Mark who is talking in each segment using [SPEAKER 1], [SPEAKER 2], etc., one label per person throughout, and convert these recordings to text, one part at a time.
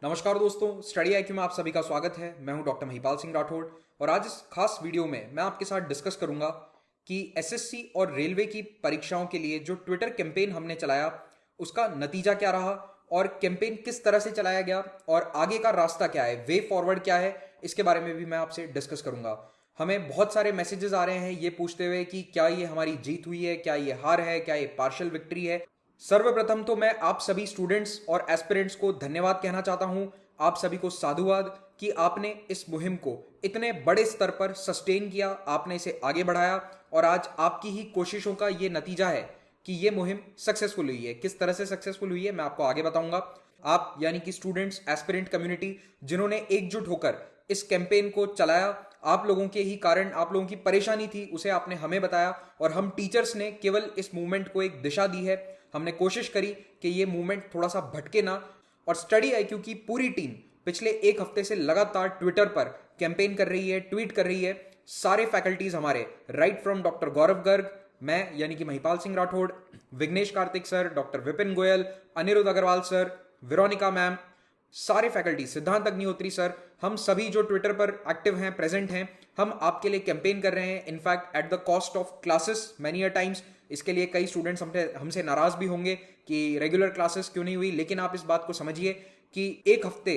[SPEAKER 1] नमस्कार दोस्तों, study IQ में आप सभी का स्वागत है। मैं हूं डॉक्टर महिपाल सिंह राठौड़ और आज इस खास वीडियो में मैं आपके साथ डिस्कस करूंगा कि एसएससी और रेलवे की परीक्षाओं के लिए जो ट्विटर कैंपेन हमने चलाया उसका नतीजा क्या रहा और कैंपेन किस तरह से चलाया गया और आगे का रास्ता क्या है, वे फॉरवर्ड क्या है, इसके बारे में भी मैं आपसे डिस्कस करूंगा। हमें बहुत सारे मैसेजेस आ रहे हैं ये पूछते हुए कि क्या ये हमारी जीत हुई है, क्या ये हार है, क्या ये पार्शियल विक्ट्री है। सर्वप्रथम तो मैं आप सभी स्टूडेंट्स और एस्पिरेंट्स को धन्यवाद कहना चाहता हूं, आप सभी को साधुवाद कि आपने इस मुहिम को इतने बड़े स्तर पर सस्टेन किया, आपने इसे आगे बढ़ाया और आज आपकी ही कोशिशों का ये नतीजा है कि ये मुहिम सक्सेसफुल हुई है। किस तरह से सक्सेसफुल हुई है मैं आपको आगे बताऊंगा। आप यानी कि स्टूडेंट्स, एस्पिरेंट कम्युनिटी जिन्होंने एकजुट होकर इस कैंपेन को चलाया, आप लोगों के ही कारण, आप लोगों की परेशानी थी उसे आपने हमें बताया और हम टीचर्स ने केवल इस मूवमेंट को एक दिशा दी है। हमने कोशिश करी कि ये मूवमेंट थोड़ा सा भटके ना और स्टडी आईक्यू की पूरी टीम पिछले एक हफ्ते से लगातार ट्विटर पर कैंपेन कर रही है, ट्वीट कर रही है। सारे फैकल्टीज हमारे, right from doctor Gaurav Garg, मैं यानी कि Mahipal Singh Rathore, Vignesh Karthik sir, doctor Vipin Goyal, Aniruddh Agrawal sir, Veronica ma'am, सारे फैकल्टी, सिद्धांत अग्निहोत्री सर, हम सभी जो ट्विटर पर एक्टिव हैं, प्रेजेंट हैं, हम आपके लिए कैंपेन कर रहे हैं। In fact at the cost of classes many a times. इसके लिए कई स्टूडेंट्स हमसे नाराज भी होंगे कि रेगुलर क्लासेस क्यों नहीं हुई, लेकिन आप इस बात को समझिए कि एक हफ्ते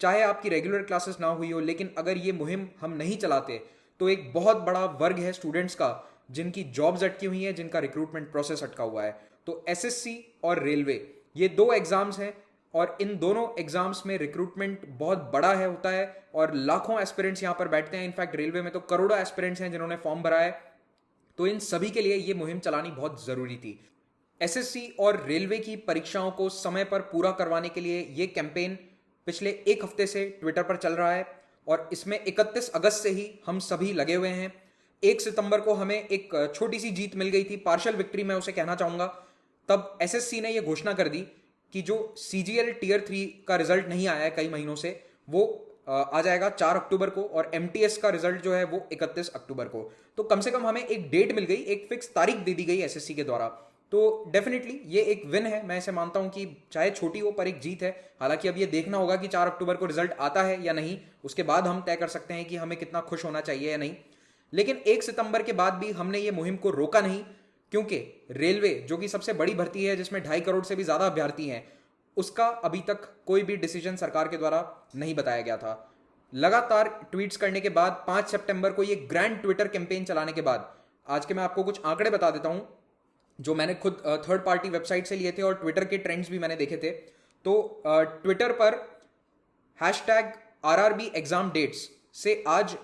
[SPEAKER 1] चाहे आपकी रेगुलर क्लासेस ना हुई हो, लेकिन अगर ये मुहिम हम नहीं चलाते तो एक बहुत बड़ा वर्ग है स्टूडेंट्स का जिनकी जॉब्स अटकी हुई हैं, जिनका रिक्रूटमेंट प्रोसेस अटका हुआ है। तो एसएससी और रेलवे ये दो एग्जाम्स हैं और इन दोनों एग्जाम्स में रिक्रूटमेंट बहुत बड़ा है, होता है और लाखों एस्पिरेंट्स यहाँ पर बैठते हैं। इनफैक्ट रेलवे में तो करोड़ों एस्पिरेंट्स हैं जिन्होंने फॉर्म भरा है। तो इन सभी के लिए ये मुहिम चलानी बहुत जरूरी थी। एसएससी और रेलवे की परीक्षाओं को समय पर पूरा करवाने के लिए ये कैंपेन पिछले एक हफ्ते से ट्विटर पर चल रहा है और इसमें 31 अगस्त से ही हम सभी लगे हुए हैं। 1 सितंबर को हमें एक छोटी सी जीत मिल गई थी, पार्शियल विक्ट्री मैं उसे कहना चाहूंगा। तब एसएससी ने यह घोषणा कर दी कि जो सीजीएल टीयर 3 का रिजल्ट नहीं आया है कई महीनों से, वो आ जाएगा 4 अक्टूबर को और एमटीएस का रिजल्ट जो है वो 31 अक्टूबर को। तो कम से कम हमें एक डेट मिल गई, एक फिक्स तारीख दे दी गई एसएससी के द्वारा। तो डेफिनेटली ये एक विन है, मैं ऐसे मानता हूं कि चाहे छोटी हो पर एक जीत है। हालांकि अब ये देखना होगा कि 4 अक्टूबर को रिजल्ट आता है या नहीं, उसके बाद हम तय कर सकते हैं कि हमें कितना खुश होना चाहिए या नहीं। लेकिन 1 सितंबर के बाद भी हमने ये मुहिम को रोका नहीं, क्योंकि रेलवे जो कि सबसे बड़ी भर्ती है जिसमें 2.5 करोड़ से भी ज्यादा अभ्यर्थी हैं, उसका अभी तक कोई भी डिसीजन सरकार के द्वारा नहीं बताया गया था। लगातार ट्वीट्स करने के बाद 5 सितंबर को ये ग्रैंड ट्विटर कैंपेन चलाने के बाद, आज के मैं आपको कुछ आंकड़े बता देता हूं जो मैंने खुद थर्ड पार्टी वेबसाइट से लिए थे और ट्विटर के ट्रेंड्स भी मैंने देखे थे। तो ट्विटर पर हैशटैग आरआरबी एग्जाम डेट्स से आज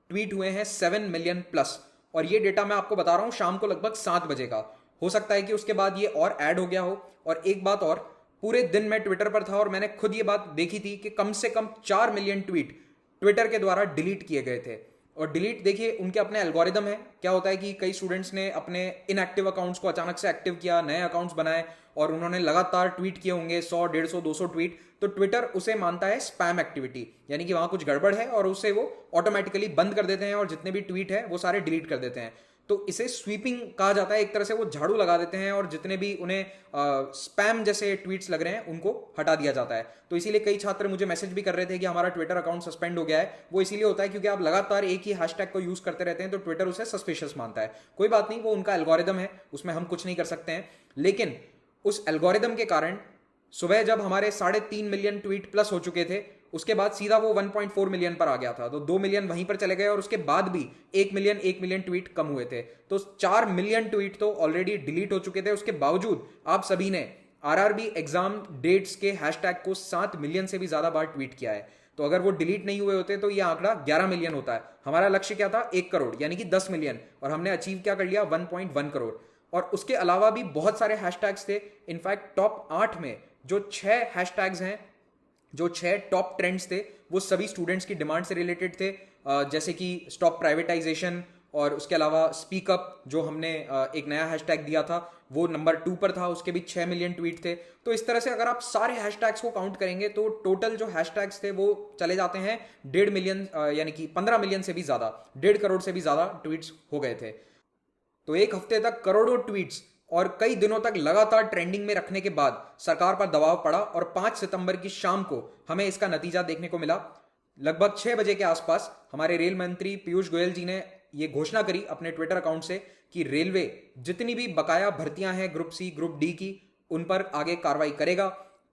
[SPEAKER 1] ट्वीट हुए हैं 7 मिलियन प्लस, और ये डेटा मैं आपको बता रहा हूं शाम को लगभग 7 बजे का। हो सकता है कि उसके बाद ये और ऐड हो गया हो। और एक बात और, पूरे दिन मैं ट्विटर पर था और मैंने खुद ये बात देखी थी कि कम से कम 4 मिलियन ट्वीट ट्विटर के द्वारा डिलीट किए गए थे। और डिलीट देखिए, उनके अपने एल्गोरिदम है। क्या होता है कि कई स्टूडेंट्स ने अपने इनएक्टिव अकाउंट्स को अचानक से एक्टिव किया, नए अकाउंट्स बनाए और उन्होंने लगातार ट्वीट किए होंगे 100, 150, 200 ट्वीट। तो ट्विटर उसे मानता है स्पैम एक्टिविटी, यानी कि वहां कुछ गड़बड़ है और उसे वो ऑटोमेटिकली बंद कर देते हैं और जितने भी ट्वीट है वो सारे डिलीट कर देते हैं। तो इसे स्वीपिंग कहा जाता है। एक तरह से वो झाड़ू लगा देते हैं और जितने भी उन्हें स्पैम जैसे ट्वीट्स लग रहे हैं उनको हटा दिया जाता है। तो इसीलिए कई छात्र मुझे मैसेज भी कर रहे थे कि हमारा ट्विटर अकाउंट सस्पेंड हो गया है। वो इसीलिए होता है क्योंकि आप लगातार एक ही हैशटैग को यूज करते रहते हैं, तो ट्विटर उसे सस्पिशियस मानता है। कोई बात नहीं, वो उनका एल्गोरिदम है, उसमें हम कुछ नहीं कर सकते हैं। लेकिन उस एल्गोरिदम के कारण सुबह जब हमारे 3.5 मिलियन ट्वीट प्लस हो चुके थे, उसके बाद सीधा वो 1.4 मिलियन पर आ गया था। तो 2 मिलियन वहीं पर चले गए और उसके बाद भी 1 मिलियन ट्वीट कम हुए थे। तो 4 मिलियन ट्वीट तो ऑलरेडी डिलीट हो चुके थे। उसके बावजूद आप सभी ने आरआरबी एग्जाम डेट्स के हैशटैग को 7 मिलियन से भी ज्यादा बार ट्वीट किया है। तो अगर वो डिलीट नहीं हुए होते तो ये आंकड़ा 11 मिलियन होता है। हमारा लक्ष्य क्या था? 1 करोड़, यानी कि 10 मिलियन, और हमने अचीव क्या कर लिया? 1.1 करोड़। और उसके अलावा भी बहुत सारे हैशटैग्स थे। इनफैक्ट टॉप 8 में जो 6 हैशटैग्स हैं, जो 6 टॉप ट्रेंड्स थे, वो सभी स्टूडेंट्स की डिमांड से रिलेटेड थे। जैसे कि स्टॉप प्राइवेटाइजेशन, और उसके अलावा स्पीक अप जो हमने एक नया हैशटैग दिया था वो नंबर 2 पर था, उसके भी 6 मिलियन ट्वीट थे। तो इस तरह से अगर आप सारे हैशटैग्स को काउंट करेंगे तो टोटल जो हैशटैग्स थे वो चले जाते हैं 1.5 मिलियन, यानी कि 15 मिलियन से भी ज्यादा, 1.5 करोड़ से भी ज्यादा ट्वीट्स हो गए थे। तो एक हफ्ते तक करोड़ों ट्वीट्स और कई दिनों तक लगातार ट्रेंडिंग में रखने के बाद सरकार पर दबाव पड़ा और 5 सितंबर की शाम को हमें इसका नतीजा देखने को मिला। लगभग 6 बजे के आसपास हमारे रेल मंत्री पीयूष गोयल जी ने यह घोषणा करी अपने ट्विटर अकाउंट से कि रेलवे जितनी भी बकाया भर्तियां हैं ग्रुप सी ग्रुप डी की, उन पर आगे कार्रवाई करेगा।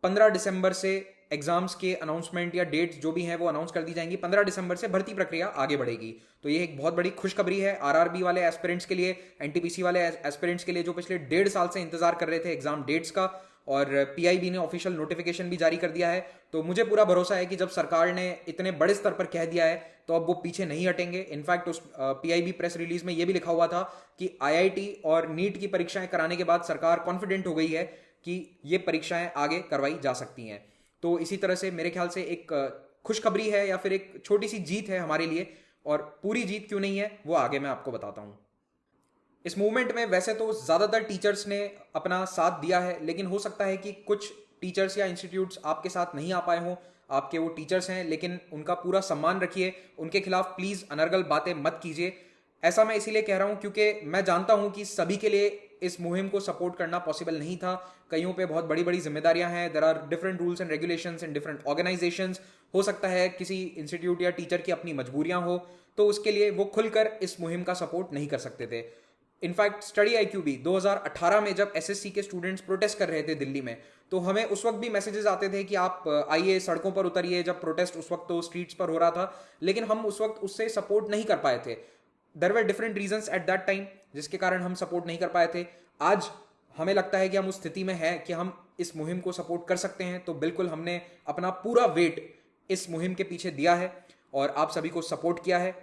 [SPEAKER 1] 15 दिसंबर से एग्जाम्स के अनाउंसमेंट या डेट्स जो भी हैं वो अनाउंस कर दी जाएंगी। 15 दिसंबर से भर्ती प्रक्रिया आगे बढ़ेगी। तो ये एक बहुत बड़ी खुशखबरी है आरआरबी वाले एस्पिरेंट्स के लिए, एनटीपीसी वाले एस्पिरेंट्स के लिए जो पिछले 1.5 साल से इंतजार कर रहे थे एग्जाम डेट्स का। और पीआईबी ने ऑफिशियल नोटिफिकेशन भी जारी कर दिया है। तो मुझे पूरा भरोसा है कि जब सरकार ने इतने बड़े स्तर पर कह दिया है तो अब वो पीछे नहीं हटेंगे। इनफैक्ट उस पीआईबी प्रेस रिलीज में ये भी लिखा हुआ था कि आईआईटी और नीट की परीक्षाएं कराने के बाद सरकार कॉन्फिडेंट हो गई है कि ये परीक्षाएं आगे करवाई जा सकती हैं। तो इसी तरह से मेरे ख्याल से एक खुशखबरी है या फिर एक छोटी सी जीत है हमारे लिए, और पूरी जीत क्यों नहीं है वो आगे मैं आपको बताता हूं। इस मूवमेंट में वैसे तो ज़्यादातर टीचर्स ने अपना साथ दिया है, लेकिन हो सकता है कि कुछ टीचर्स या इंस्टीट्यूट्स आपके साथ नहीं आ पाए हों। आपके वो टीचर्स हैं, लेकिन उनका पूरा सम्मान रखिए, उनके खिलाफ प्लीज़ अनर्गल बातें मत कीजिए। ऐसा मैं इसीलिए कह रहा हूं क्योंकि मैं जानता हूं कि सभी के लिए इस मुहिम को सपोर्ट करना पॉसिबल नहीं था। कईयों पे बहुत बड़ी बड़ी जिम्मेदारियां हैं। There are different rules and regulations in different organisations. हो सकता है किसी इंस्टीट्यूट या टीचर की अपनी मजबूरियां हो, तो उसके लिए वो खुलकर इस मुहिम का सपोर्ट नहीं कर सकते थे। इनफैक्ट स्टडी आईक्यू भी 2018 में जब एसएससी के स्टूडेंट्स प्रोटेस्ट कर रहे थे दिल्ली में, तो हमें उस वक्त भी मैसेजेस आते थे कि आप आइए सड़कों पर उतरिए। जब प्रोटेस्ट उस वक्त तो स्ट्रीट्स पर हो रहा था, लेकिन हम उस वक्त उससे सपोर्ट नहीं कर पाए थे। There were different reasons at that time जिसके कारण हम सपोर्ट नहीं कर पाए थे। आज हमें लगता है कि हम उस स्थिति में हैं कि हम इस मुहिम को सपोर्ट कर सकते हैं। तो बिल्कुल हमने अपना पूरा वेट इस मुहिम के पीछे दिया है और आप सभी को सपोर्ट किया है।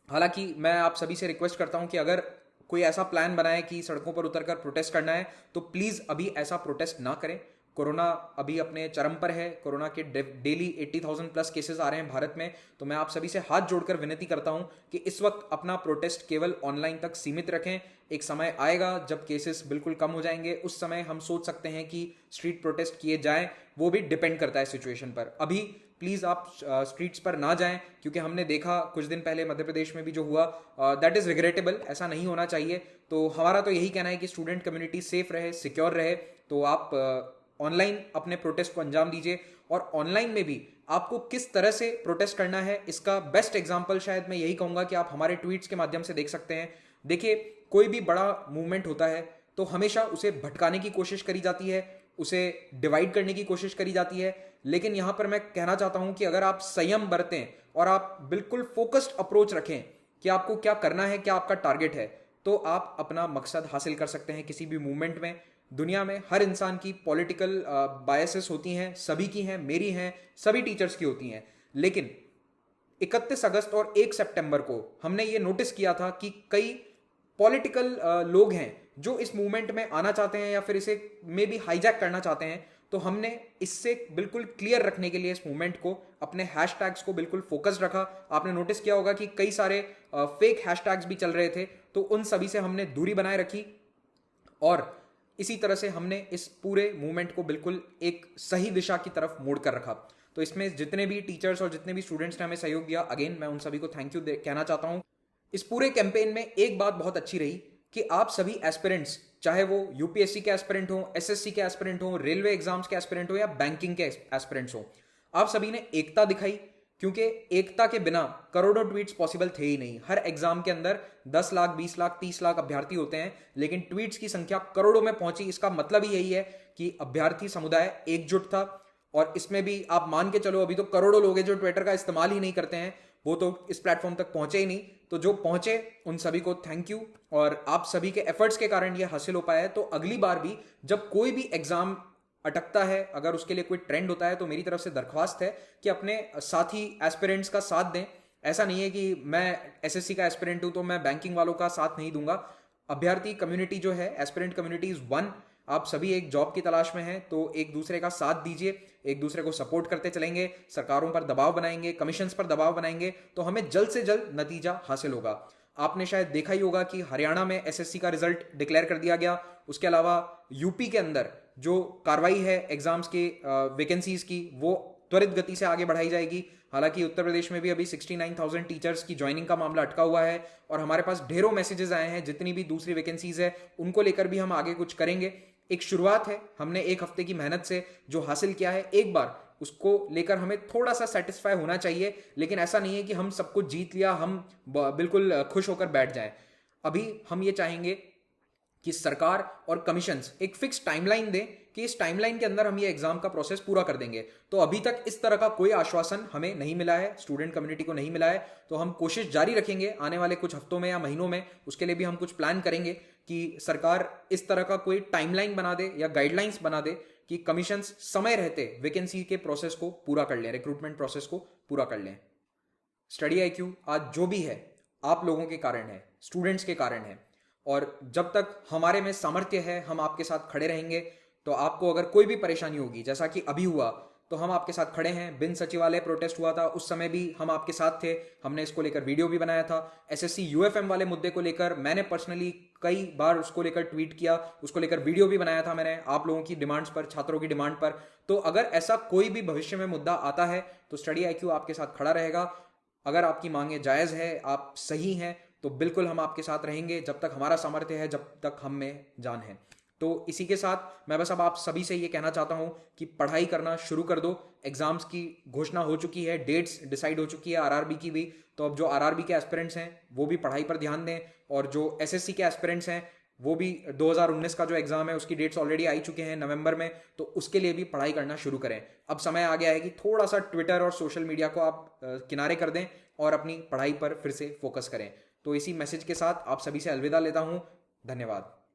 [SPEAKER 1] हालांकि मैं आप सभी से रिक्वेस्ट करता हूं कि अगर कोई ऐसा प्लान बनाए कि सड़कों पर उतरकर प्रोटेस्ट करना है, तो प्लीज़ अभी ऐसा प्रोटेस्ट ना करें। कोरोना अभी अपने चरम पर है। कोरोना के डेली 80,000 प्लस केसेस आ रहे हैं भारत में। तो मैं आप सभी से हाथ जोड़कर विनती करता हूं कि इस वक्त अपना प्रोटेस्ट केवल ऑनलाइन तक सीमित रखें। एक समय आएगा जब केसेस बिल्कुल कम हो जाएंगे, उस समय हम सोच सकते हैं कि स्ट्रीट प्रोटेस्ट किए जाएं। वो भी डिपेंड करता है सिचुएशन पर। अभी प्लीज़ आप स्ट्रीट्स पर ना जाएं, क्योंकि हमने देखा कुछ दिन पहले मध्य प्रदेश में भी जो हुआ, दैट इज़ रिग्रेटेबल। ऐसा नहीं होना चाहिए। तो हमारा तो यही कहना है कि स्टूडेंट कम्युनिटी सेफ रहे, सिक्योर रहे। तो आप ऑनलाइन अपने प्रोटेस्ट को अंजाम दीजिए। और ऑनलाइन में भी आपको किस तरह से प्रोटेस्ट करना है, इसका बेस्ट एग्जाम्पल शायद मैं यही कहूँगा कि आप हमारे ट्वीट्स के माध्यम से देख सकते हैं। देखिए, कोई भी बड़ा मूवमेंट होता है तो हमेशा उसे भटकाने की कोशिश करी जाती है, उसे डिवाइड करने की कोशिश करी जाती है। लेकिन यहाँ पर मैं कहना चाहता हूँ कि अगर आप संयम बरतें और आप बिल्कुल फोकस्ड अप्रोच रखें कि आपको क्या करना है, क्या आपका टारगेट है, तो आप अपना मकसद हासिल कर सकते हैं किसी भी मूवमेंट में। दुनिया में हर इंसान की पॉलिटिकल बायसेस होती हैं, सभी की हैं, मेरी हैं, सभी टीचर्स की होती हैं। लेकिन 31 अगस्त और 1 सितंबर को हमने ये नोटिस किया था कि कई पॉलिटिकल लोग हैं जो इस मूवमेंट में आना चाहते हैं या फिर इसे मे बी हाईजैक करना चाहते हैं। तो हमने इससे बिल्कुल क्लियर रखने के लिए इस मूवमेंट को, अपने हैशटैग्स को बिल्कुल फोकस रखा। आपने नोटिस किया होगा कि कई सारे फेक हैशटैग्स भी चल रहे थे, तो उन सभी से हमने दूरी बनाए रखी। और इसी तरह से हमने इस पूरे मूवमेंट को बिल्कुल एक सही दिशा की तरफ मोड़ कर रखा। तो इसमें जितने भी टीचर्स और जितने भी स्टूडेंट्स ने हमें सहयोग दिया, अगेन मैं उन सभी को थैंक यू कहना चाहता हूँ। इस पूरे कैंपेन में एक बात बहुत अच्छी रही कि आप सभी एस्पिरेंट्स, चाहे वो यूपीएससी के एस्पिरेंट हो, एसएससी के एस्पिरेंट हो, रेलवे एग्जाम्स के एस्पिरेंट हो या बैंकिंग के एस्पिरेंट्स हो, आप सभी ने एकता दिखाई। क्योंकि एकता के बिना करोड़ों ट्वीट्स पॉसिबल थे ही नहीं। हर एग्जाम के अंदर 10 लाख, 20 लाख, 30 लाख अभ्यर्थी होते हैं, लेकिन ट्वीट्स की संख्या करोड़ों में पहुंची। इसका मतलब ही यही है कि अभ्यर्थी समुदाय एकजुट था। और इसमें भी आप मान के चलो, अभी तो करोड़ों लोग हैं जो ट्विटर का इस्तेमाल ही नहीं करते हैं, वो तो इस प्लेटफॉर्म तक पहुंचे ही नहीं। तो जो पहुंचे उन सभी को थैंक यू, और आप सभी के एफर्ट्स के कारण ये हासिल हो पाया है। तो अगली बार भी जब कोई भी एग्जाम अटकता है, अगर उसके लिए कोई ट्रेंड होता है, तो मेरी तरफ से दरख्वास्त है कि अपने साथी एस्पिरेंट्स का साथ दें। ऐसा नहीं है कि मैं एसएससी का एस्पिरेंट हूं तो मैं बैंकिंग वालों का साथ नहीं दूंगा। अभ्यर्थी कम्युनिटी जो है, एस्पिरेंट कम्युनिटी इज वन। आप सभी एक जॉब की तलाश में हैं, तो एक दूसरे का साथ दीजिए, एक दूसरे को सपोर्ट करते चलेंगे, सरकारों पर दबाव बनाएंगे, कमीशंस पर दबाव बनाएंगे, तो हमें जल्द से जल्द नतीजा हासिल होगा। आपने शायद देखा ही होगा कि हरियाणा में एसएससी का रिजल्ट डिक्लेयर कर दिया गया। उसके अलावा यूपी के अंदर जो कार्रवाई है एग्जाम्स के वैकेंसीज की, वो त्वरित गति से आगे बढ़ाई जाएगी। हालांकि उत्तर प्रदेश में भी अभी 69,000 टीचर्स की ज्वाइनिंग का मामला अटका हुआ है और हमारे पास ढेरों मैसेजेस आए हैं। जितनी भी दूसरी वैकेंसीज है उनको लेकर भी हम आगे कुछ करेंगे। एक शुरुआत है, हमने एक हफ्ते की मेहनत से जो हासिल किया है, एक बार उसको लेकर हमें थोड़ा सा सेटिस्फाई होना चाहिए। लेकिन ऐसा नहीं है कि हम सब कुछ जीत लिया, हम बिल्कुल खुश होकर बैठ जाएं। अभी हम ये चाहेंगे कि सरकार और कमीशंस एक फिक्स टाइमलाइन दें कि इस टाइमलाइन के अंदर हम ये एग्जाम का प्रोसेस पूरा कर देंगे। तो अभी तक इस तरह का कोई आश्वासन हमें नहीं मिला है, स्टूडेंट कम्युनिटी को नहीं मिला है। तो हम कोशिश जारी रखेंगे आने वाले कुछ हफ्तों में या महीनों में, उसके लिए भी हम कुछ प्लान करेंगे कि सरकार इस तरह का कोई टाइमलाइन बना दे या गाइडलाइंस बना दे कि कमीशंस समय रहते वैकेंसी के प्रोसेस को पूरा कर लें, रिक्रूटमेंट प्रोसेस को पूरा कर लें। स्टडी IQ आज जो भी है आप लोगों के कारण है, स्टूडेंट्स के कारण है, और जब तक हमारे में सामर्थ्य है हम आपके साथ खड़े रहेंगे। तो आपको अगर कोई भी परेशानी होगी, जैसा कि अभी हुआ, तो हम आपके साथ खड़े हैं। बिन सचिवालय प्रोटेस्ट हुआ था, उस समय भी हम आपके साथ थे, हमने इसको लेकर वीडियो भी बनाया था। SSC UFM वाले मुद्दे को लेकर मैंने पर्सनली कई बार उसको लेकर ट्वीट किया, उसको लेकर वीडियो भी बनाया था मैंने, आप लोगों की डिमांड्स पर, छात्रों की डिमांड पर। तो अगर ऐसा कोई भी भविष्य में मुद्दा आता है तो स्टडी IQ आपके साथ खड़ा रहेगा। अगर आपकी मांगे जायज़ है, आप सही हैं, तो बिल्कुल हम आपके साथ रहेंगे जब तक हमारा सामर्थ्य है, जब तक हम में जान है। तो इसी के साथ मैं बस अब आप सभी से ये कहना चाहता हूँ कि पढ़ाई करना शुरू कर दो। एग्जाम्स की घोषणा हो चुकी है, डेट्स डिसाइड हो चुकी है RRB की भी। तो अब जो RRB के एस्पिरेंट्स हैं वो भी पढ़ाई पर ध्यान दें, और जो SSC के एस्पिरेंट्स हैं वो भी 2019 का जो एग्जाम है उसकी डेट्स ऑलरेडी आई चुके हैं नवंबर में, तो उसके लिए भी पढ़ाई करना शुरू करें। अब समय आ गया है कि थोड़ा सा ट्विटर और सोशल मीडिया को आप किनारे कर दें और अपनी पढ़ाई पर फिर से फोकस करें। तो इसी मैसेज के साथ आप सभी से अलविदा लेता हूं। धन्यवाद।